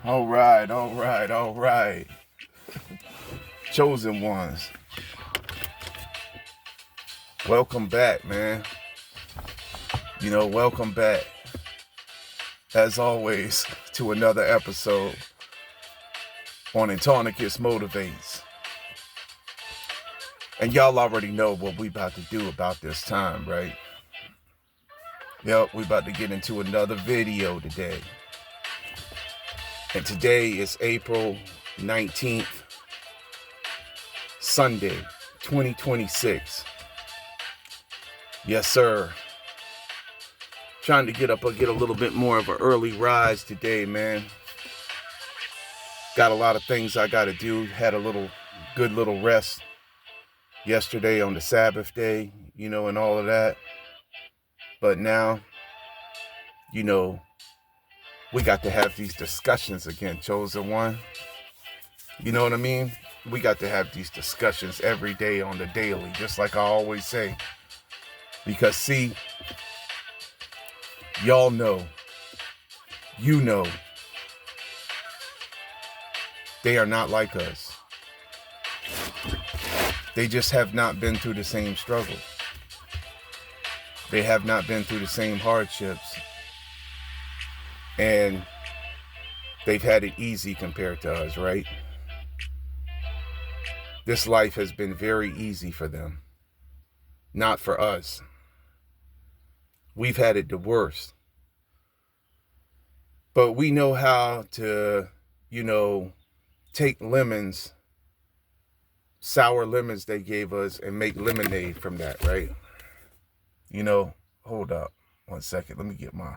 All right, all right, all right. Chosen ones. Welcome back, man. Welcome back, as always, to another episode on Antonicus Motivates. And y'all already know what we about to do about this time, right? Yep, we about to get into another video today. And today is April 19th, Sunday, 2026. Yes, sir. Trying to get a little bit more of an early rise today, man. Got a lot of things I got to do. Had a good little rest yesterday on the Sabbath day, and all of that. But now, we got to have these discussions again, Chosen One. You know what I mean? We got to have these discussions every day on the daily, just like I always say. Because see, y'all know, they are not like us. They just have not been through the same struggle. They have not been through the same hardships. And they've had it easy compared to us, right? This life has been very easy for them. Not for us. We've had it the worst. But we know how to, take lemons, sour lemons they gave us, and make lemonade from that, right? Hold up 1 second. Let me get my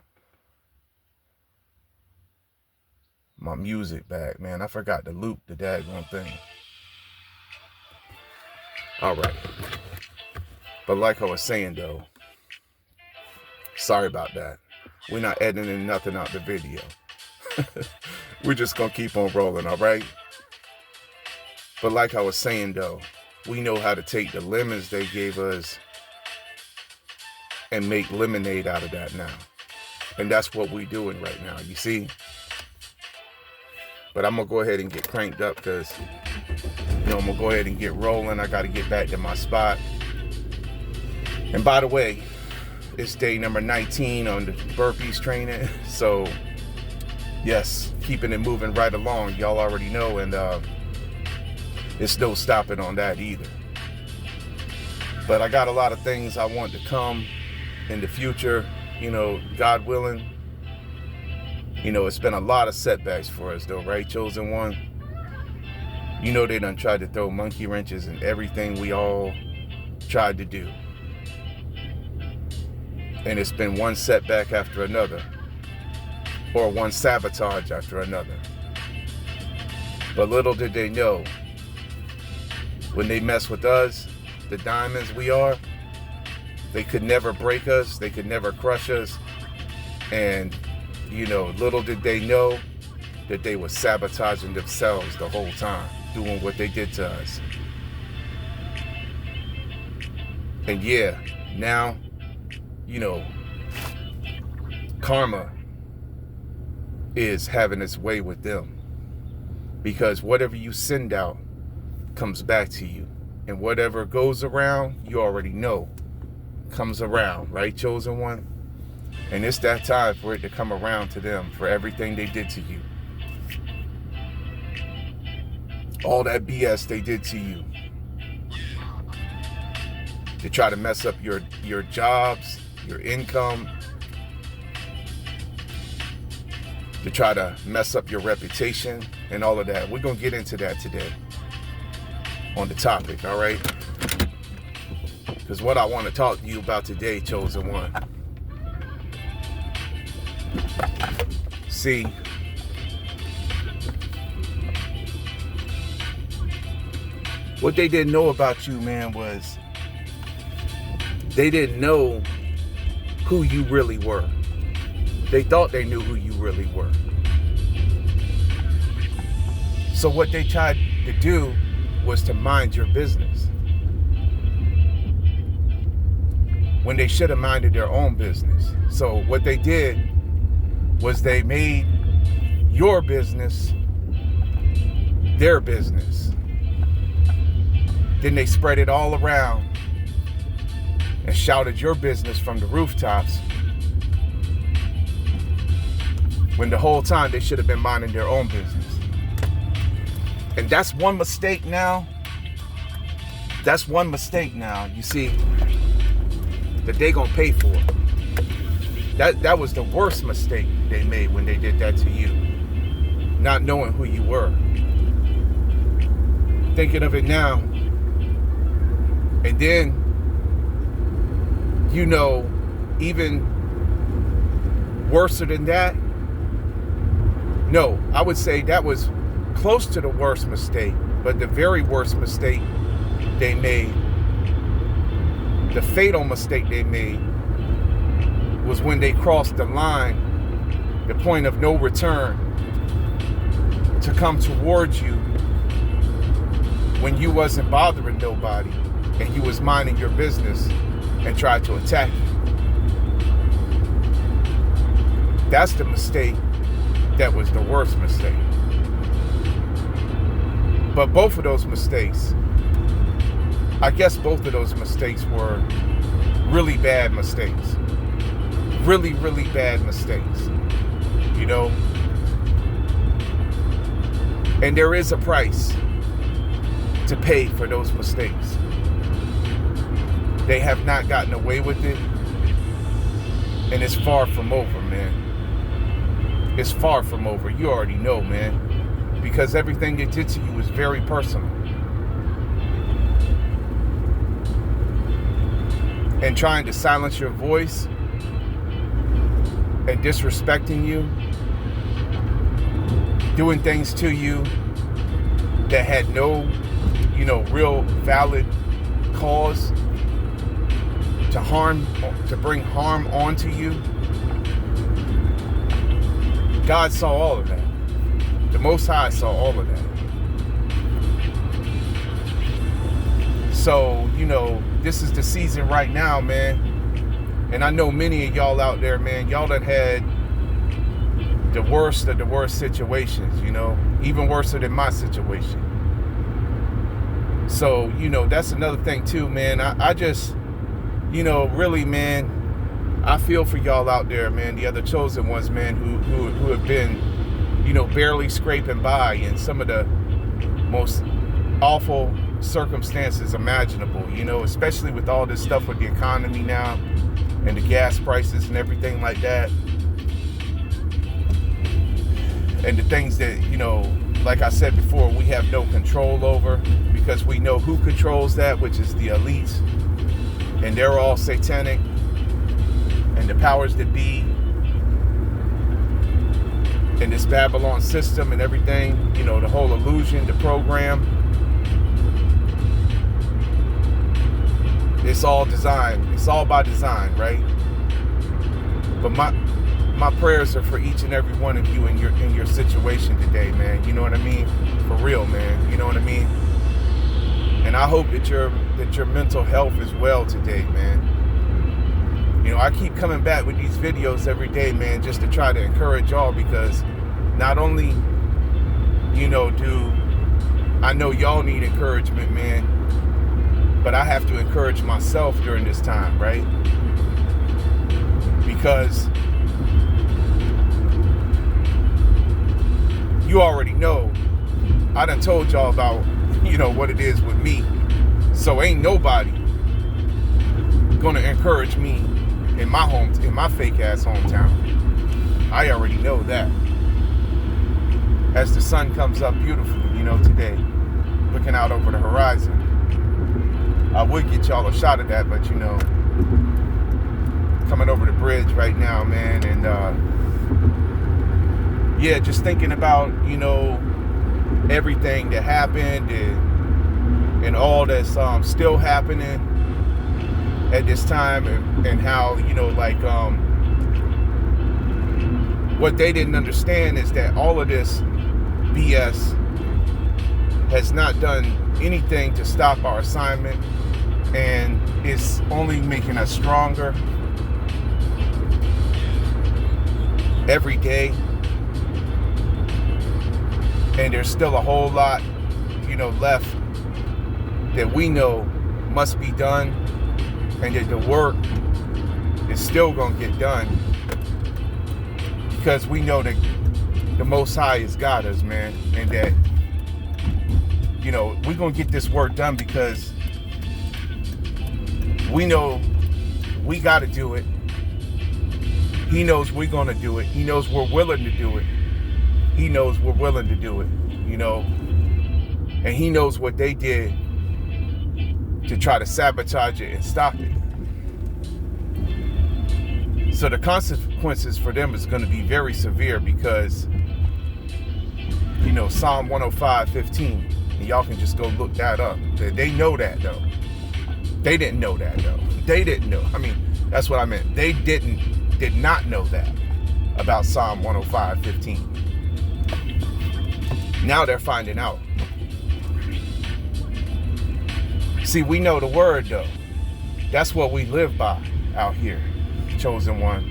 music back, man. I forgot to loop the daggone thing. All right. But like I was saying, though, sorry about that. We're not editing nothing out the video. We're just going to keep on rolling, all right? But like I was saying, though, we know how to take the lemons they gave us and make lemonade out of that now. And that's what we're doing right now, you see? But I'm going to go ahead and get cranked up because, I'm going to go ahead and get rolling. I got to get back to my spot. And by the way, it's day number 19 on the burpees training. So, yes, keeping it moving right along. Y'all already know. And it's no stopping on that either. But I got a lot of things I want to come in the future, God willing. It's been a lot of setbacks for us though, right, Chosen One? They done tried to throw monkey wrenches in everything we all tried to do. And it's been one setback after another, or one sabotage after another. But little did they know, when they mess with us, the diamonds we are, they could never break us, they could never crush us. And little did they know that they were sabotaging themselves the whole time, doing what they did to us. And yeah, now, karma is having its way with them. Because whatever you send out comes back to you. And whatever goes around, you already know, comes around, right, Chosen One? And it's that time for it to come around to them for everything they did to you. All that BS they did to you. To try to mess up your jobs, your income. To try to mess up your reputation and all of that. We're going to get into that today on the topic, all right? Because what I want to talk to you about today, Chosen One. See, what they didn't know about you, man, was they didn't know who you really were. They thought they knew who you really were. So what they tried to do was to mind your business, when they should have minded their own business. So what they did was they made your business their business. Then they spread it all around and shouted your business from the rooftops, when the whole time they should have been minding their own business. And that's one mistake now. That's one mistake now, you see, that they gonna pay for. That was the worst mistake they made when they did that to you. Not knowing who you were. Thinking of it now. And then, you know, even worse than that. No, I would say that was close to the worst mistake, but the very worst mistake they made, the fatal mistake they made, was when they crossed the line, the point of no return, to come towards you when you wasn't bothering nobody and you was minding your business and tried to attack you. That's the mistake that was the worst mistake. But both of those mistakes, I guess both of those mistakes were really bad mistakes. Really, really bad mistakes. You know? And there is a price to pay for those mistakes. They have not gotten away with it. And it's far from over, man. It's far from over. You already know, man. Because everything they did to you was very personal. And trying to silence your voice and disrespecting you, doing things to you that had no, you know, real valid cause to harm, to bring harm onto you. God saw all of that. The Most High saw all of that. So, you know, this is the season right now, man. And I know many of y'all out there, man, y'all that had the worst of the worst situations, you know, even worse than my situation. So, you know, that's another thing too, man. I just, you know, really, man, I feel for y'all out there, man, the other chosen ones, man, who have been, you know, barely scraping by in some of the most awful circumstances imaginable, you know, especially with all this stuff with the economy now and the gas prices and everything like that. And the things that, you know, like I said before, we have no control over, because we know who controls that, which is the elites. And they're all satanic. And the powers that be. And this Babylon system and everything, you know, the whole illusion, the program. It's all designed. It's all by design, right? But my prayers are for each and every one of you in your situation today, man. You know what I mean? For real, man. You know what I mean? And I hope that your mental health is well today, man. You know, I keep coming back with these videos every day, man, just to try to encourage y'all, because not only, you know, do I know y'all need encouragement, man, but I have to encourage myself during this time, right? Because you already know, I done told y'all about, you know, what it is with me. So ain't nobody gonna encourage me in my fake ass hometown. I already know that. As the sun comes up beautifully, you know, today, looking out over the horizon. I would get y'all a shot of that, but you know, coming over the bridge right now, man, and yeah, just thinking about, you know, everything that happened and all that's still happening at this time, and how, you know, like what they didn't understand is that all of this BS has not done anything to stop our assignment, and it's only making us stronger every day. And there's still a whole lot, left that we know must be done, and that the work is still going to get done, because we know that the Most High has got us, man, and that, we're going to get this work done because we know we got to do it. He knows we're going to do it. He knows we're willing to do it. He knows we're willing to do it, and he knows what they did to try to sabotage it and stop it. So the consequences for them is going to be very severe, because, Psalm 105:15, and y'all can just go look that up. They know that, though. They didn't know that, though. They didn't know. I mean, that's what I meant. They did not know that about Psalm 105:15. Now they're finding out. See, we know the word, though. That's what we live by out here, chosen one.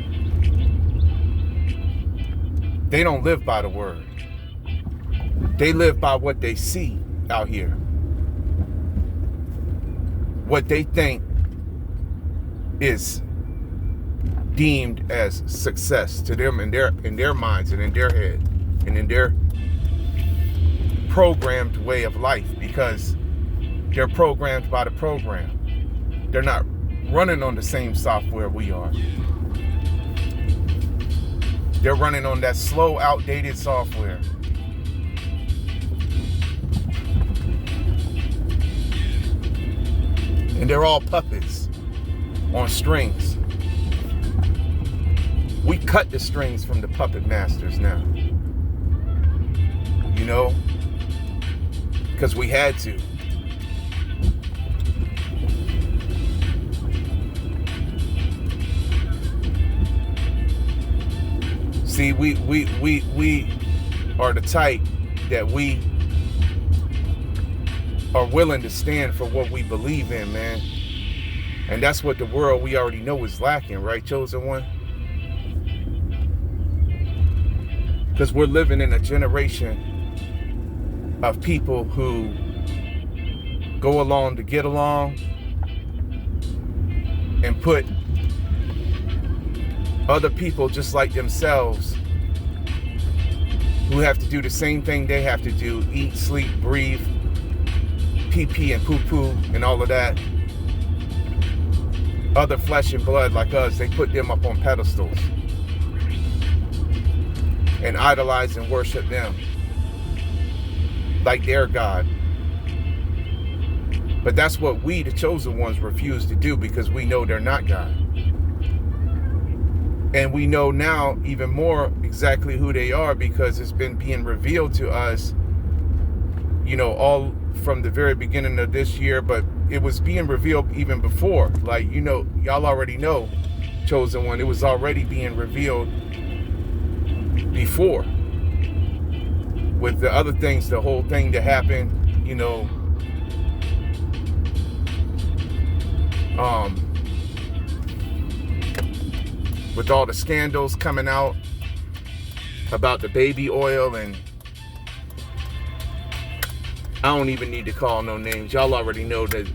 They don't live by the word. They live by what they see out here. What they think is deemed as success to them in their minds and in their head and in their programmed way of life, because they're programmed by the program. They're not running on the same software we are. They're running on that slow, outdated software. And they're all puppets on strings. We cut the strings from the puppet masters now. Because we had to. See, we are the type that we are willing to stand for what we believe in, man. And that's what the world we already know is lacking, right, chosen one? Because we're living in a generation of people who go along to get along and put other people just like themselves, who have to do the same thing they have to do, eat, sleep, breathe, pee and poo and all of that. Other flesh and blood like us, they put them up on pedestals and idolize and worship them like their God. But that's what we, the chosen ones, refuse to do, because we know they're not God. And we know now even more exactly who they are, because it's been being revealed to us, all from the very beginning of this year, but it was being revealed even before. Like, y'all already know, chosen one, it was already being revealed before. With the other things, the whole thing that happened, with all the scandals coming out about the baby oil, and I don't even need to call no names. Y'all already know that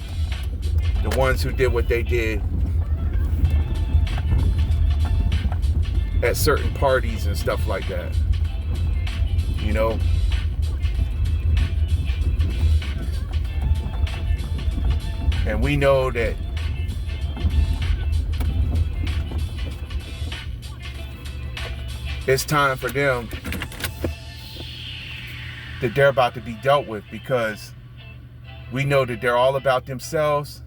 the ones who did what they did at certain parties and stuff like that, And we know that it's time for them, that they're about to be dealt with, because we know that they're all about themselves.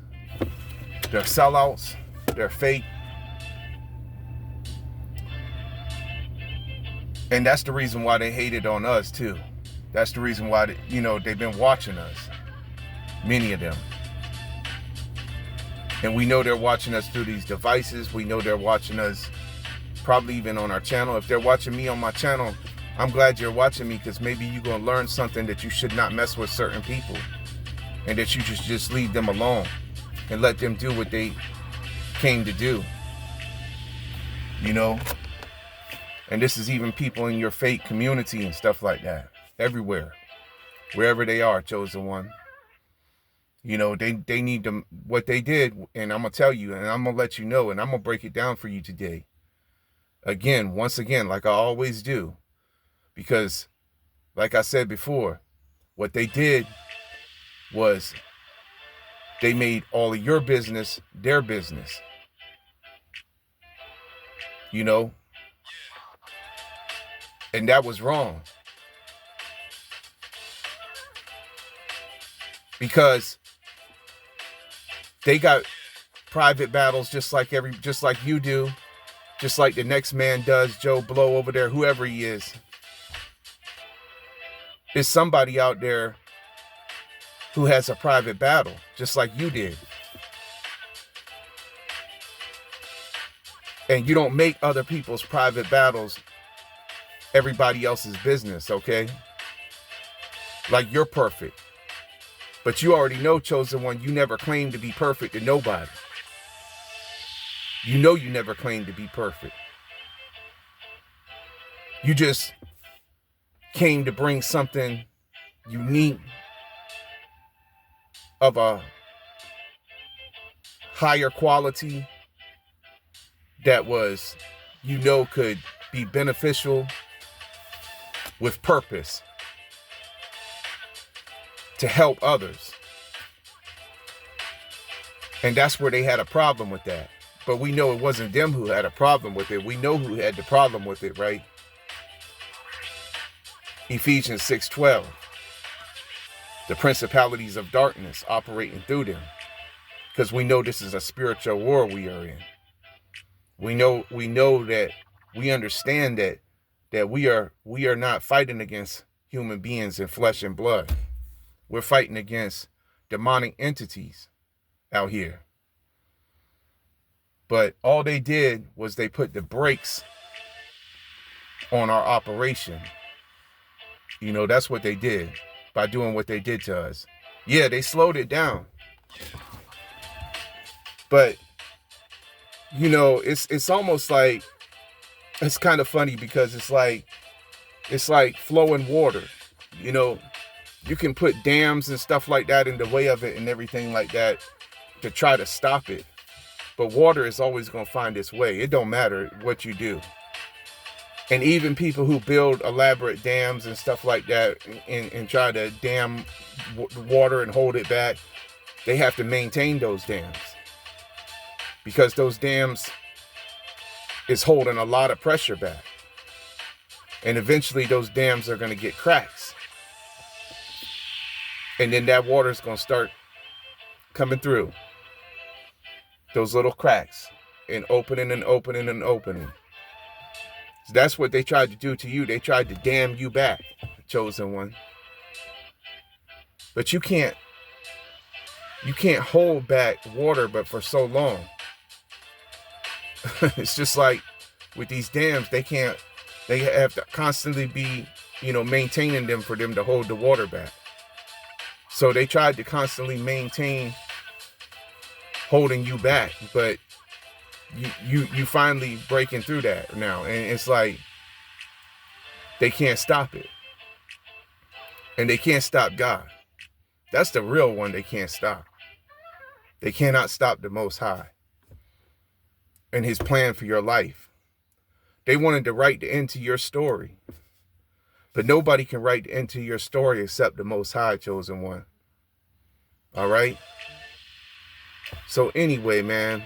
They're sellouts. They're fake. And that's the reason why they hated on us too. That's the reason why, they've been watching us. Many of them. And we know they're watching us through these devices. We know they're watching us probably even on our channel. If they're watching me on my channel, I'm glad you're watching me, because maybe you're going to learn something, that you should not mess with certain people, and that you just leave them alone and let them do what they came to do. And this is even people in your fake community and stuff like that. everywhere, wherever they are, chosen one. You know, they need to, what they did, and I'm going to tell you, and I'm going to let you know, and I'm going to break it down for you today. Again, once again, like I always do, because like I said before, what they did was they made all of your business their business. You know, and that was wrong. Because they got private battles just like you do, just like the next man does, Joe Blow over there, whoever he is. There's somebody out there who has a private battle, just like you did. And you don't make other people's private battles everybody else's business, okay? Like you're perfect. But you already know, chosen one, you never claimed to be perfect to nobody. You know you never claimed to be perfect. You just came to bring something unique of a higher quality that was, you know, could be beneficial with purpose to help others. And that's where they had a problem with that. But we know it wasn't them who had a problem with it. We know who had the problem with it, right? Ephesians 6:12. The principalities of darkness operating through them. Because we know this is a spiritual war we are in. We know that we understand that we are not fighting against human beings in flesh and blood. We're fighting against demonic entities out here. But all they did was they put the brakes on our operation. You know, that's what they did by doing what they did to us. Yeah, they slowed it down. But, you know, it's almost like, it's kind of funny because it's like flowing water. You know, you can put dams and stuff like that in the way of it and everything like that to try to stop it. But water is always going to find its way. It don't matter what you do. And even people who build elaborate dams and stuff like that and try to dam water and hold it back, they have to maintain those dams. Because those dams is holding a lot of pressure back. And eventually those dams are going to get cracks. And then that water is going to start coming through those little cracks and opening and opening and opening. So that's what they tried to do to you. They tried to dam you back, chosen one. But you can't hold back water but for so long. It's just like with these dams, they have to constantly be, you know, maintaining them for them to hold the water back. So they tried to constantly maintain holding you back, but you finally breaking through that now, and it's like they can't stop it, and they can't stop God. That's the real one they can't stop. They cannot stop the Most High and his plan for your life. They wanted to write the end to your story, but nobody can write the end to your story except the Most High, chosen one. All right. So anyway, man,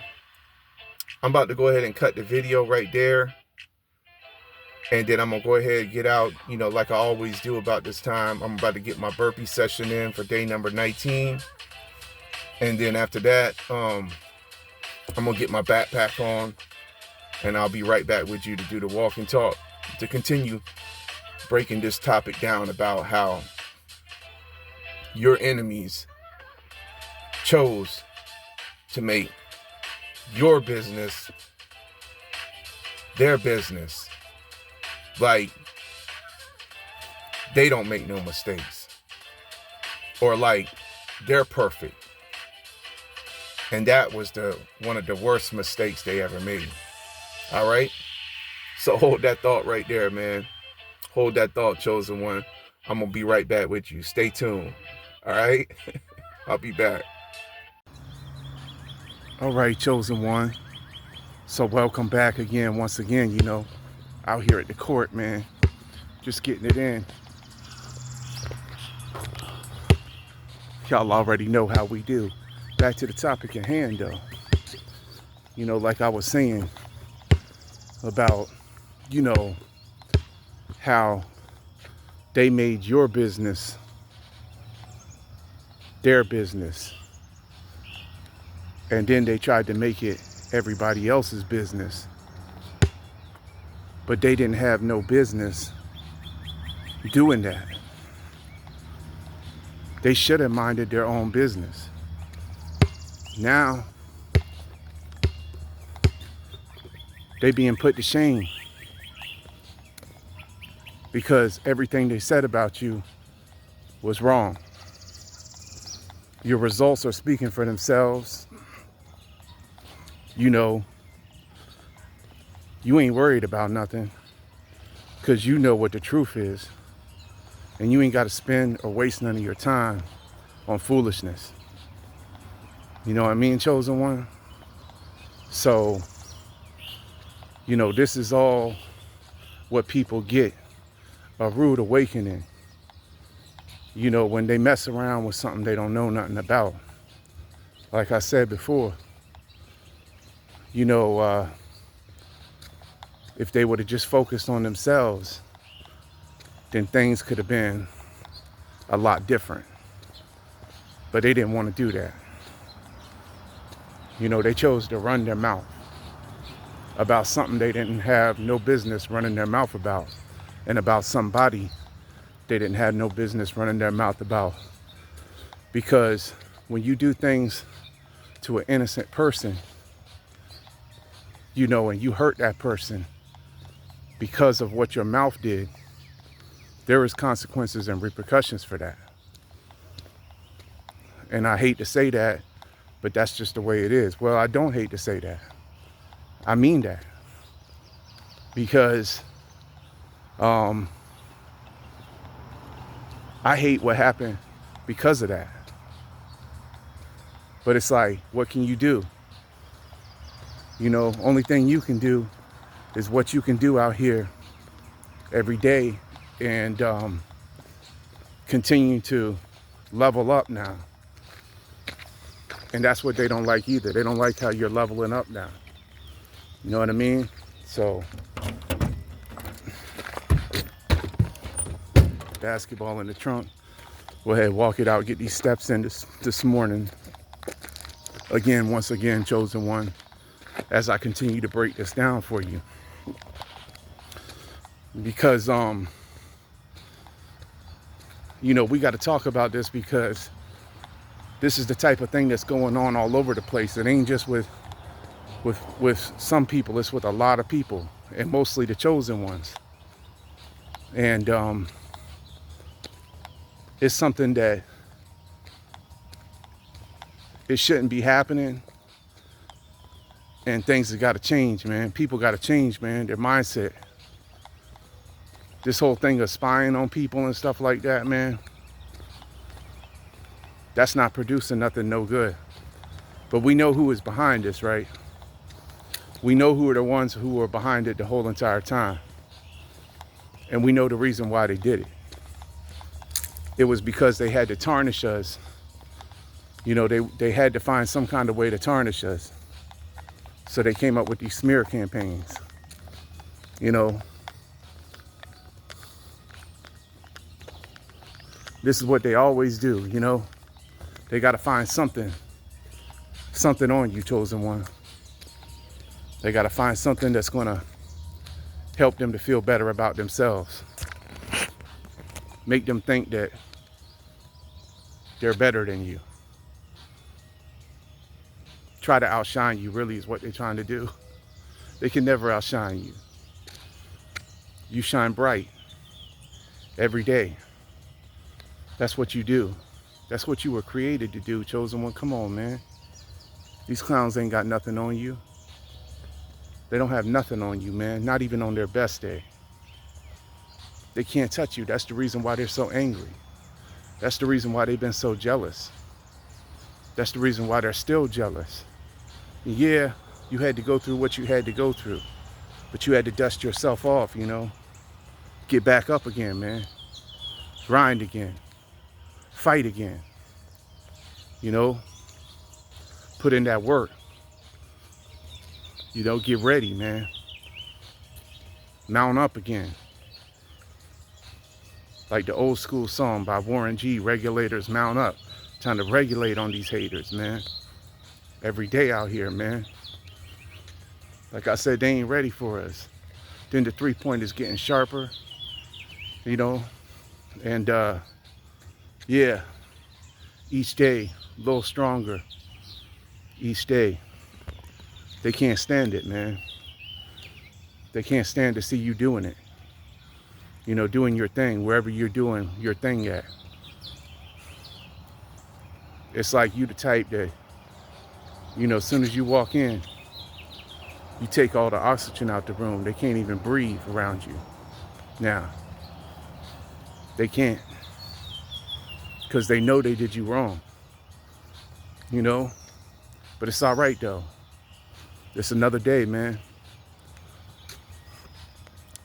I'm about to go ahead and cut the video right there. And then I'm going to go ahead and get out, you know, like I always do about this time. I'm about to get my burpee session in for day number 19. And then after that, I'm going to get my backpack on. And I'll be right back with you to do the walk and talk, to continue breaking this topic down about how your enemies chose to make your business their business. Like, they don't make no mistakes. Or like, they're perfect. And that was one of the worst mistakes they ever made. All right? So hold that thought right there, man. Hold that thought, chosen one. I'm gonna be right back with you. Stay tuned. All right. I'll be back. All right, chosen one. So welcome back again, once again, out here at the court, man. Just getting it in. Y'all already know how we do. Back to the topic at hand, though. Like I was saying about, how they made your business their business. And then they tried to make it everybody else's business. But they didn't have no business doing that. They should have minded their own business. Now, they being put to shame because everything they said about you was wrong. Your results are speaking for themselves. You ain't worried about nothing because you know what the truth is. And you ain't got to spend or waste none of your time on foolishness. You know what I mean, chosen one? So, this is all what people get, a rude awakening. When they mess around with something they don't know nothing about. Like I said before, if they would have just focused on themselves, then things could have been a lot different. But they didn't want to do that. They chose to run their mouth about something they didn't have no business running their mouth about, and about somebody they didn't have no business running their mouth about. Because when you do things to an innocent person, and you hurt that person because of what your mouth did, there is consequences and repercussions for that. And I hate to say that, but that's just the way it is. Well, I don't hate to say that. I mean that. Because I hate what happened because of that. But it's like, what can you do? Only thing you can do is what you can do out here every day and continue to level up now. And that's what they don't like either. They don't like how you're leveling up now. You know what I mean? So, basketball in the trunk. Go ahead, walk it out, get these steps in this morning. Once again, chosen one, as I continue to break this down for you. Because, we got to talk about this because this is the type of thing that's going on all over the place. It ain't just with some people, it's with a lot of people, and mostly the chosen ones. And it's something that it shouldn't be happening. And things have got to change, man. People got to change, man, their mindset. This whole thing of spying on people and stuff like that, man, that's not producing nothing no good. But we know who is behind this, right? We know who are the ones who were behind it the whole entire time. And we know the reason why they did it. It was because they had to tarnish us. They had to find some kind of way to tarnish us. So they came up with these smear campaigns. This is what they always do, They got to find something on you, chosen one. They got to find something that's going to help them to feel better about themselves. Make them think that they're better than you. Try to outshine you, really, is what they're trying to do. They can never outshine you. You shine bright every day. That's what you do. That's what you were created to do, chosen one. Come on, man. These clowns ain't got nothing on you. They don't have nothing on you, man. Not even on their best day. They can't touch you. That's the reason why they're so angry. That's the reason why they've been so jealous. That's the reason why they're still jealous. And yeah, you had to go through what you had to go through, but you had to dust yourself off, you know. Get back up again, man. Grind again. Fight again. You know, put in that work. You know, get ready, man. Mount up again. Like the old school song by Warren G, Regulators Mount Up. Trying to regulate on these haters, man. Every day out here, man. Like I said, they ain't ready for us. Then the 3-point is getting sharper, you know. And yeah, each day a little stronger. Each day. They can't stand it, man. They can't stand to see you doing it. You know, doing your thing, wherever you're doing your thing at. It's like you the type that, you know, as soon as you walk in, you take all the oxygen out the room. They can't even breathe around you. Now, they can't. Because they know they did you wrong. You know? But it's all right, though. It's another day, man.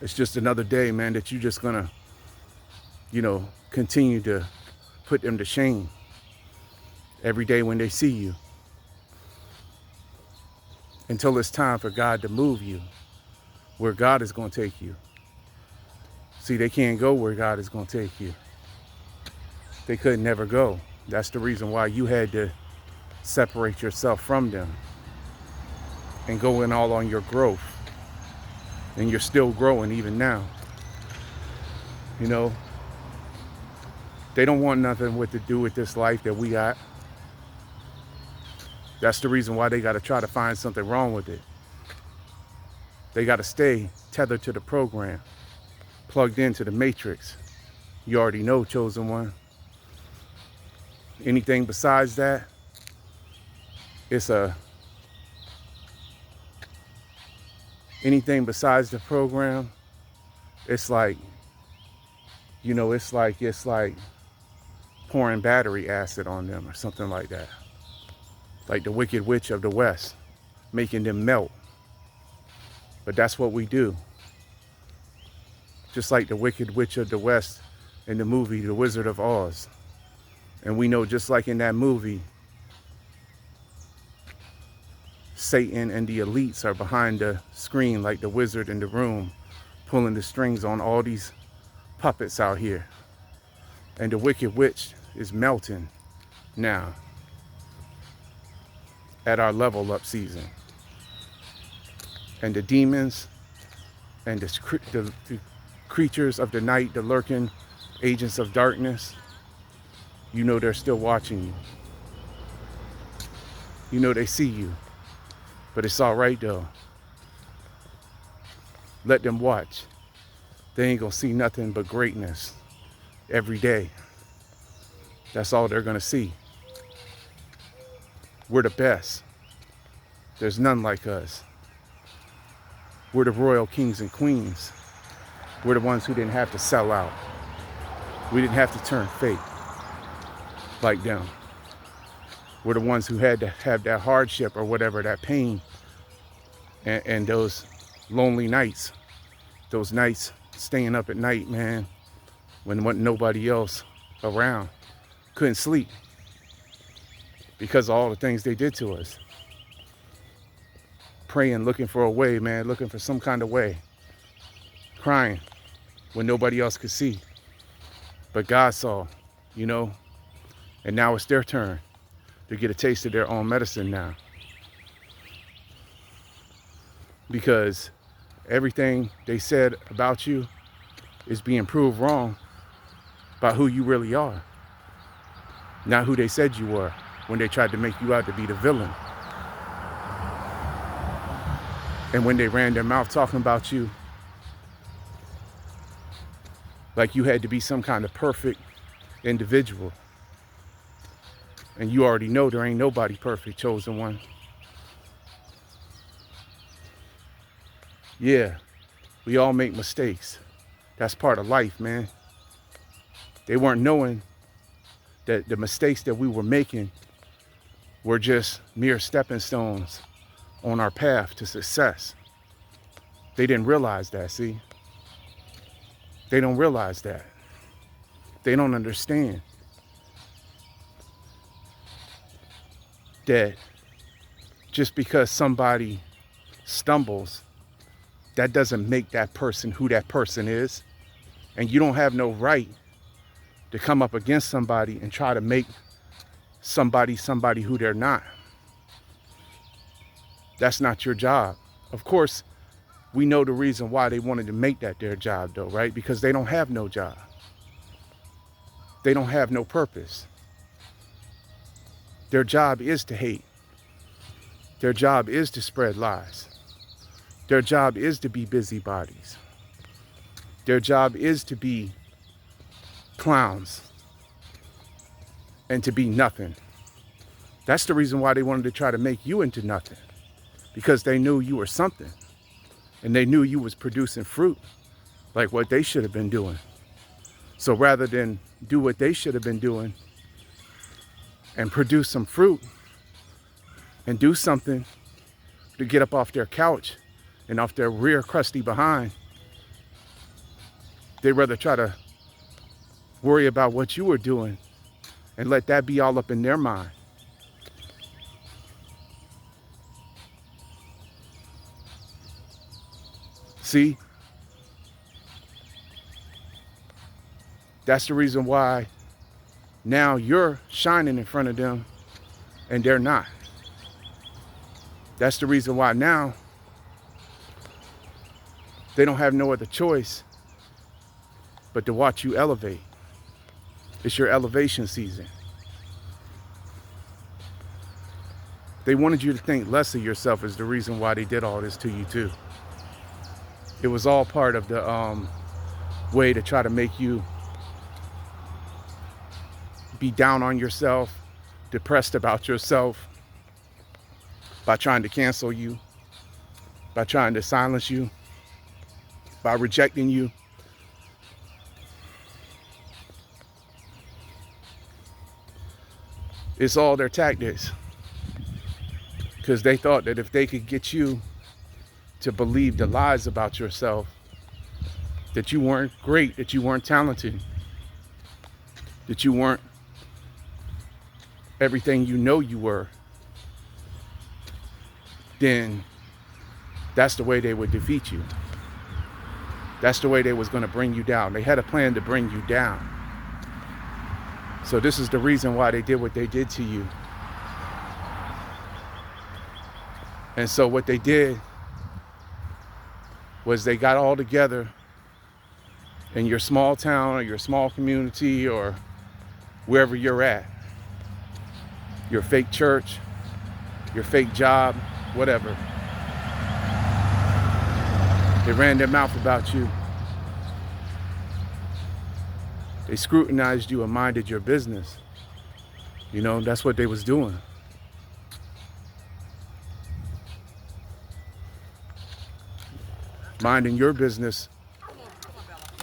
It's just another day, man, that you're just gonna, you know, continue to put them to shame every day when they see you. Until it's time for God to move you where God is going to take you. See, they can't go where God is going to take you. They could never go. That's the reason why you had to separate yourself from them and go in all on your growth. And you're still growing even now. You know, they don't want nothing to do with this life that we got. That's the reason why they got to try to find something wrong with it. They got to stay tethered to the program, plugged into the matrix. You already know, chosen one. Anything besides that, anything besides the program, it's like, you know, it's like pouring battery acid on them or something like that. Like the Wicked Witch of the West, making them melt. But that's what we do. Just like the Wicked Witch of the West in the movie The Wizard of Oz. And we know, just like in that movie, Satan and the elites are behind the screen like the wizard in the room, pulling the strings on all these puppets out here. And the Wicked Witch is melting now at our level up season. And the demons and the creatures of the night, the lurking agents of darkness, you know they're still watching you. You know they see you. But it's all right, though. Let them watch. They ain't gonna see nothing but greatness every day. That's all they're gonna see. We're the best. There's none like us. We're the royal kings and queens. We're the ones who didn't have to sell out. We didn't have to turn fake like them. We're the ones who had to have that hardship or whatever, that pain, and those lonely nights, those nights staying up at night, man, when wasn't nobody else around. Couldn't sleep because of all the things they did to us. Praying, looking for a way, man, looking for some kind of way. Crying when nobody else could see. But God saw, you know, and now it's their turn to get a taste of their own medicine now. Because everything they said about you is being proved wrong by who you really are. Not who they said you were when they tried to make you out to be the villain. And when they ran their mouth talking about you like you had to be some kind of perfect individual. And you already know there ain't nobody perfect, chosen one. Yeah, we all make mistakes. That's part of life, man. They weren't knowing that the mistakes that we were making were just mere stepping stones on our path to success. They didn't realize that, see? They don't realize that. They don't understand that just because somebody stumbles, that doesn't make that person who that person is. And you don't have no right to come up against somebody and try to make somebody who they're not. That's not your job. Of course, we know the reason why they wanted to make that their job though, right? Because they don't have no job. They don't have no purpose. Their job is to hate. Their job is to spread lies. Their job is to be busybodies. Their job is to be clowns and to be nothing. That's the reason why they wanted to try to make you into nothing, because they knew you were something and they knew you was producing fruit like what they should have been doing. So rather than do what they should have been doing and produce some fruit and do something to get up off their couch and off their rear crusty behind, they'd rather try to worry about what you were doing and let that be all up in their mind. See? That's the reason why now you're shining in front of them and they're not. That's the reason why now they don't have no other choice but to watch you elevate. It's your elevation season. They wanted you to think less of yourself is the reason why they did all this to you too. It was all part of the way to try to make you be down on yourself, depressed about yourself, by trying to cancel you, by trying to silence you, by rejecting you. It's all their tactics, because they thought that if they could get you to believe the lies about yourself, that you weren't great, that you weren't talented, that you weren't everything you know you were, then that's the way they would defeat you. That's the way they was going to bring you down. They had a plan to bring you down. So this is the reason why they did what they did to you. And so what they did was they got all together in your small town or your small community or wherever you're at, your fake church, your fake job, whatever. They ran their mouth about you. They scrutinized you and minded your business. You know, that's what they was doing. Minding your business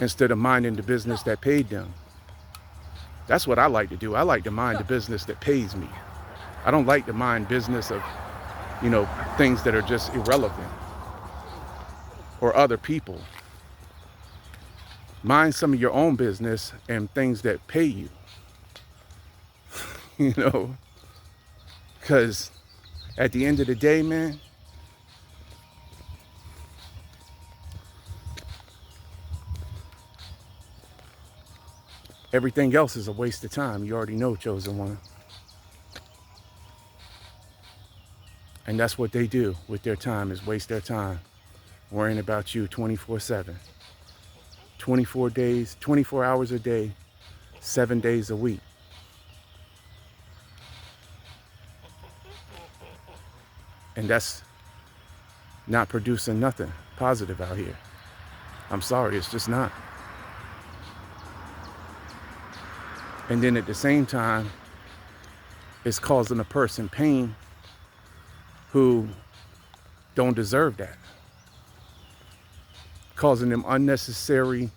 instead of minding the business that paid them. That's what I like to do. I like to mind the business that pays me. I don't like to mind business of, you know, things that are just irrelevant or other people. Mind some of your own business and things that pay you. You know, because at the end of the day, man, everything else is a waste of time. You already know, chosen one. And that's what they do with their time, is waste their time worrying about you 24/7. 24 days, 24 hours a day, 7 days a week. And that's not producing nothing positive out here. I'm sorry, it's just not. And then at the same time, it's causing a person pain who don't deserve that. Causing them unnecessary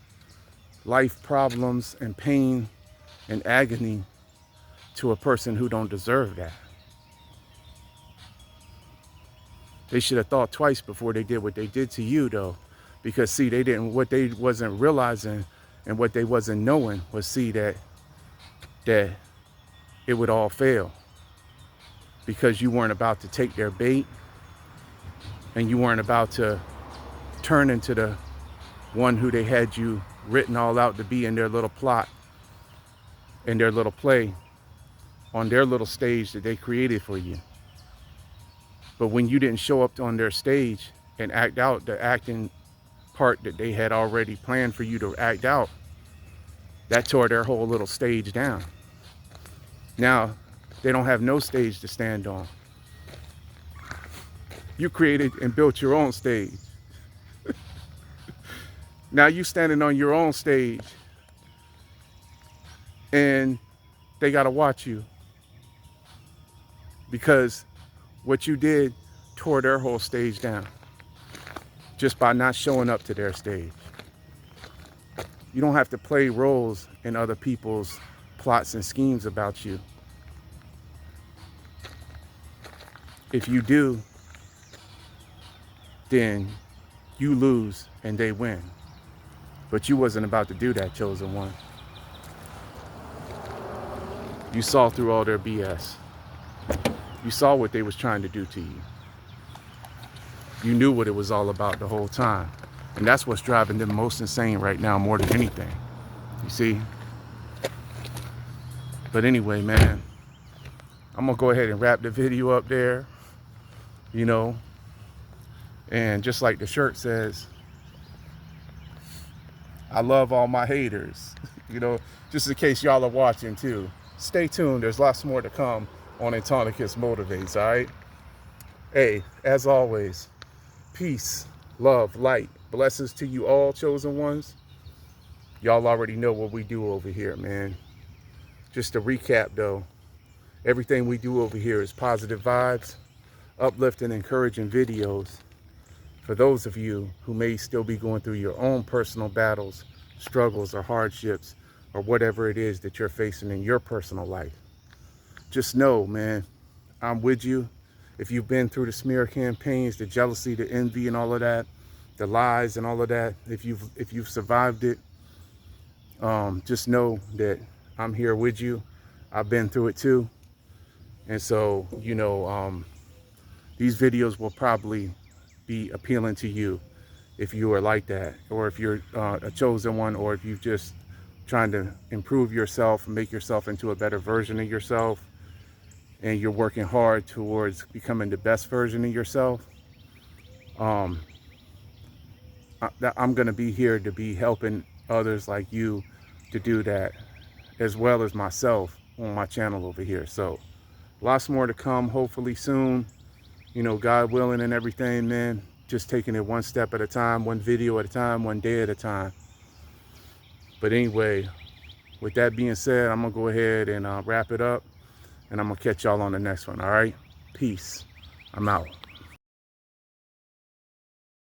life problems and pain and agony to a person who don't deserve that. They should have thought twice before they did what they did to you, though. Because see, what they wasn't realizing and what they wasn't knowing was, see, that it would all fail. Because you weren't about to take their bait, and you weren't about to turn into the one who they had you written all out to be in their little plot, in their little play, on their little stage that they created for you. But when you didn't show up on their stage and act out the acting part that they had already planned for you to act out, that tore their whole little stage down. Now, they don't have no stage to stand on. You created and built your own stage. Now you standing on your own stage, and they gotta watch you, because what you did tore their whole stage down just by not showing up to their stage. You don't have to play roles in other people's plots and schemes about you. If you do, then you lose and they win. But you wasn't about to do that, chosen one. You saw through all their BS. You saw what they was trying to do to you. You knew what it was all about the whole time. And that's what's driving them most insane right now, more than anything. You see? But anyway, man, I'm gonna go ahead and wrap the video up there, you know. And just like the shirt says, I love all my haters. You know, just in case y'all are watching too. Stay tuned, there's lots more to come on Antonikus Motivates, all right? Hey, as always, peace, love, light, blessings to you all, chosen ones. Y'all already know what we do over here, man. Just to recap, though, everything we do over here is positive vibes, uplifting, encouraging videos for those of you who may still be going through your own personal battles, struggles, or hardships, or whatever it is that you're facing in your personal life. Just know, man, I'm with you. If you've been through the smear campaigns, the jealousy, the envy, and all of that, the lies and all of that, if you've survived it, just know that I'm here with you. I've been through it too. And so, you know, these videos will probably be appealing to you if you are like that, or if you're a chosen one, or if you're just trying to improve yourself and make yourself into a better version of yourself, and you're working hard towards becoming the best version of yourself. I'm going to be here to be helping others like you to do that, as well as myself on my channel over here. So lots more to come, hopefully soon, you know, God willing and everything, man. Just taking it one step at a time, one video at a time, one day at a time. But anyway, with that being said, I'm going to go ahead and wrap it up. And I'm going to catch y'all on the next one, all right? Peace. I'm out.